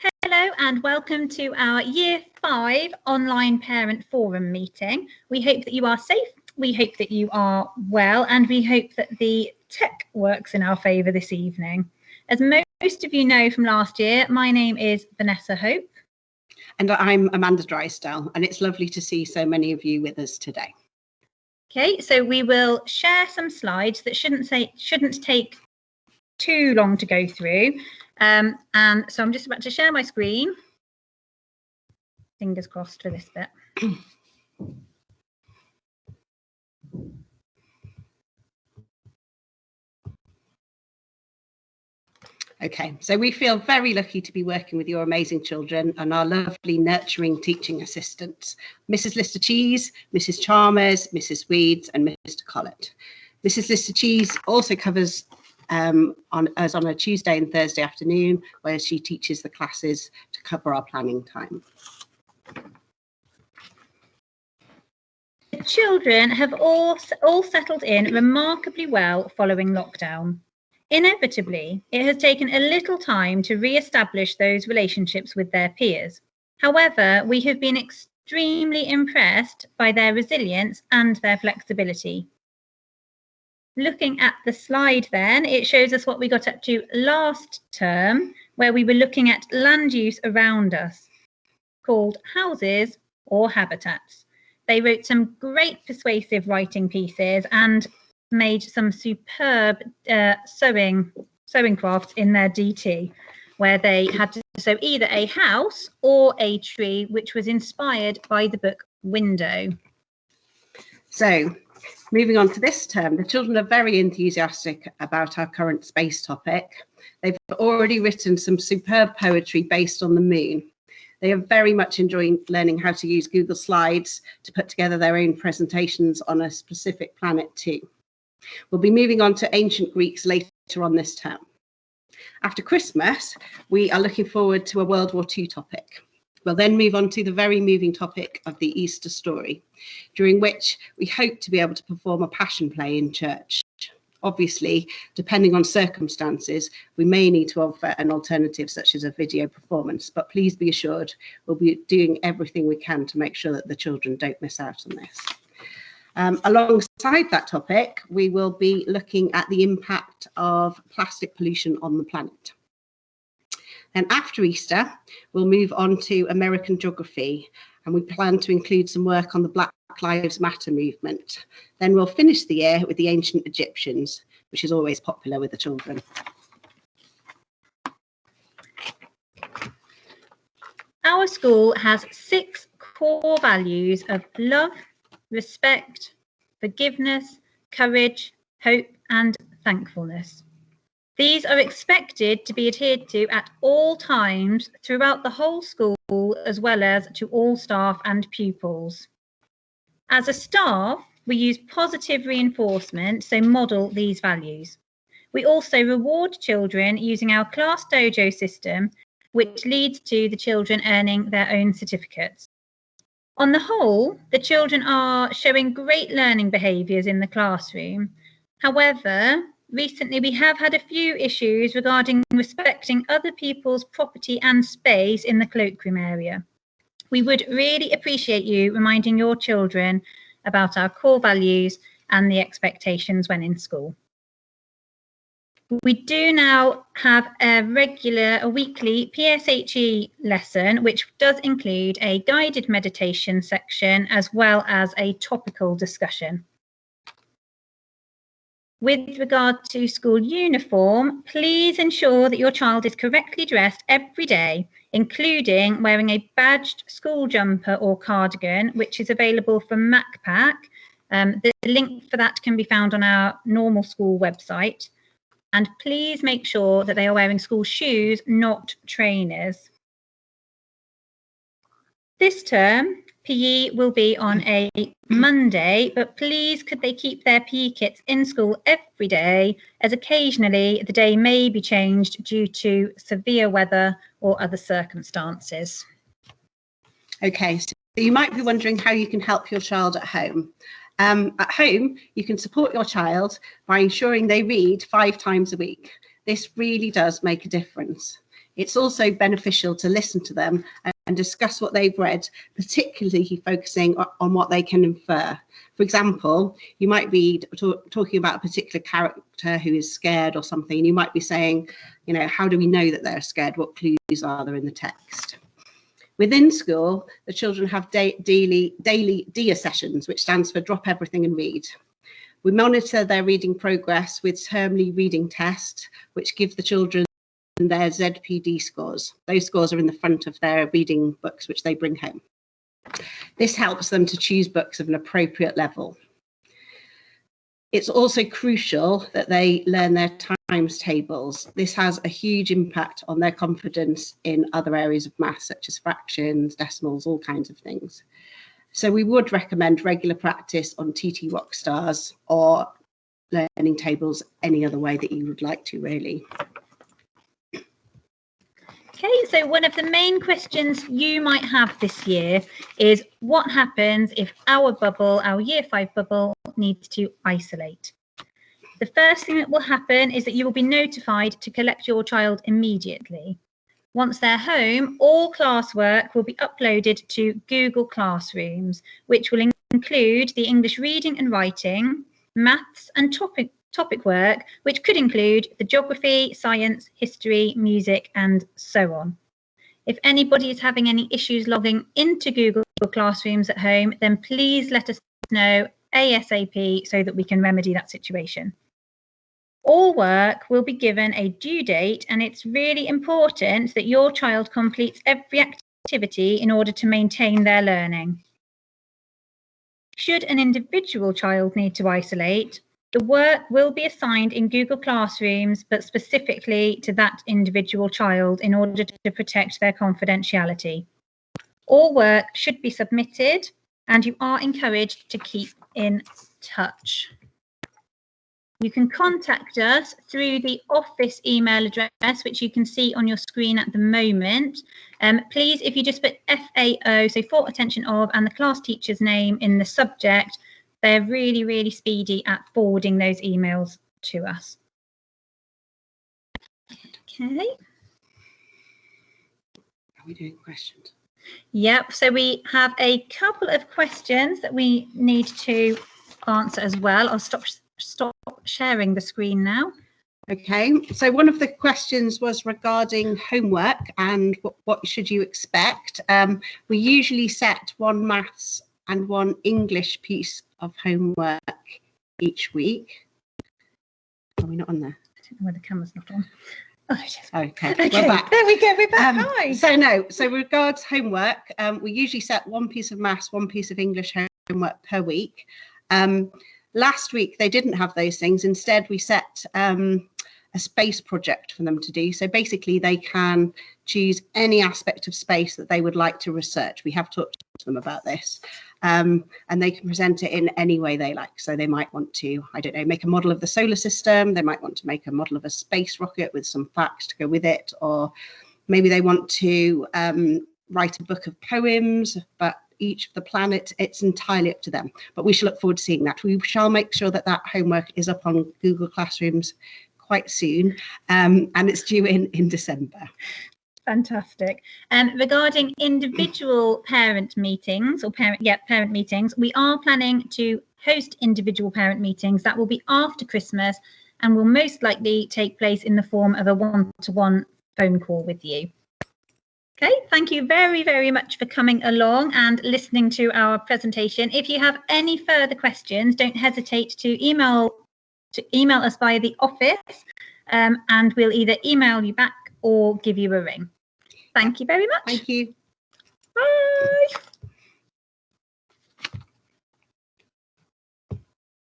Hello and welcome to our Year 5 online parent forum meeting. We hope that you are safe, we hope that you are well, and we hope that the tech works in our favour this evening. As most of you know from last year, my name is Vanessa Hope. And I'm Amanda Drysdale, and it's lovely to see so many of you with us today. Okay, so we will share some slides that shouldn't take too long to go through. And so I'm just about to share my screen. Fingers crossed for this bit. Okay, so we feel very lucky to be working with your amazing children and our lovely nurturing teaching assistants, Mrs. Lister Cheese, Mrs. Chalmers, Mrs. Weeds and Mr. Collett. Mrs. Lister Cheese also covers on a Tuesday and Thursday afternoon, where she teaches the classes to cover our planning time. The children have all settled in remarkably well following lockdown. Inevitably, it has taken a little time to re-establish those relationships with their peers. However, we have been extremely impressed by their resilience and their flexibility. Looking at the slide then, it shows us what we got up to last term, where we were looking at land use around us, called houses or habitats. They wrote some great persuasive writing pieces and made some superb sewing crafts in their DT, where they had to sew either a house or a tree, which was inspired by the book Window. So, moving on to this term, the children are very enthusiastic about our current space topic. They've already written some superb poetry based on the moon. They are very much enjoying learning how to use Google Slides to put together their own presentations on a specific planet too. We'll be moving on to ancient Greeks later on this term. After Christmas, we are looking forward to a World War II topic. We'll then move on to the very moving topic of the Easter story, during which we hope to be able to perform a passion play in church. Obviously, depending on circumstances, we may need to offer an alternative such as a video performance, but please be assured we'll be doing everything we can to make sure that the children don't miss out on this. Alongside that topic, we will be looking at the impact of plastic pollution on the planet. Then after Easter, we'll move on to American geography, and we plan to include some work on the Black Lives Matter movement. Then we'll finish the year with the ancient Egyptians, which is always popular with the children. Our school has 6 core values of love, respect, forgiveness, courage, hope, and thankfulness. These are expected to be adhered to at all times throughout the whole school, as well as to all staff and pupils. As a staff, we use positive reinforcement, so model these values. We also reward children using our Class Dojo system, which leads to the children earning their own certificates. On the whole, the children are showing great learning behaviours in the classroom. However, recently we have had a few issues regarding respecting other people's property and space in the cloakroom area. We would really appreciate you reminding your children about our core values and the expectations when in school. We do now have a weekly PSHE lesson, which does include a guided meditation section as well as a topical discussion. With regard to school uniform, please ensure that your child is correctly dressed every day, including wearing a badged school jumper or cardigan, which is available from MacPack. The link for that can be found on our normal school website. And please make sure that they are wearing school shoes, not trainers. This term, PE will be on a Monday, but please could they keep their PE kits in school every day, as occasionally the day may be changed due to severe weather or other circumstances. Okay, so you might be wondering how you can help your child at home. At home, you can support your child by ensuring they read 5 times a week. This really does make a difference. It's also beneficial to listen to them and discuss what they've read, particularly focusing on what they can infer. For example, you might be talking about a particular character who is scared or something, and you might be saying, you know, how do we know that they're scared? What clues are there in the text? Within school, the children have daily DIA sessions, which stands for Drop Everything and Read. We monitor their reading progress with termly reading tests, which give the children their ZPD scores. Those scores are in the front of their reading books, which they bring home. This helps them to choose books of an appropriate level. It's also crucial that they learn their times tables. This has a huge impact on their confidence in other areas of maths, such as fractions, decimals, all kinds of things. So we would recommend regular practice on TT Rockstars or learning tables any other way that you would like to, really. Okay, so one of the main questions you might have this year is what happens if our bubble, our Year 5 bubble, needs to isolate? The first thing that will happen is that you will be notified to collect your child immediately. Once they're home, all classwork will be uploaded to Google Classrooms, which will include the English reading and writing, maths and topic work, which could include the geography, science, history, music, and so on. If anybody is having any issues logging into Google Classrooms at home, then please let us know ASAP so that we can remedy that situation. All work will be given a due date, and it's really important that your child completes every activity in order to maintain their learning. Should an individual child need to isolate, the work will be assigned in Google Classrooms, but specifically to that individual child in order to protect their confidentiality. All work should be submitted, and you are encouraged to keep in touch. You can contact us through the office email address, which you can see on your screen at the moment. Please, if you just put FAO, so for attention of, and the class teacher's name in the subject, they're really, really speedy at forwarding those emails to us. Okay. Are we doing questions? Yep, so we have a couple of questions that we need to answer as well. I'll stop sharing the screen now. Okay, so one of the questions was regarding homework and what should you expect. We usually set one maths and one English piece of homework each week. Are we not on there? I don't know why the camera's not on. Oh, it is. Okay, Okay, we're back. there we go, we're back. Hi. So regards homework, we usually set one piece of maths, one piece of English homework per week. Last week, they didn't have those things. Instead, we set a space project for them to do. So basically, they can choose any aspect of space that they would like to research. We have talked to them about this. And they can present it in any way they like. So they might want to, I don't know, make a model of the solar system. They might want to make a model of a space rocket with some facts to go with it. Or maybe they want to write a book of poems, but each of the planets, it's entirely up to them. But we shall look forward to seeing that. We shall make sure that that homework is up on Google Classrooms quite soon, and it's due in December. Fantastic. Regarding individual parent meetings or parent meetings, we are planning to host individual parent meetings that will be after Christmas and will most likely take place in the form of a one-to-one phone call with you. Okay, thank you very, very much for coming along and listening to our presentation. If you have any further questions, don't hesitate to email us via the office, and we'll either email you back or give you a ring. Thank you very much. Thank you. Bye.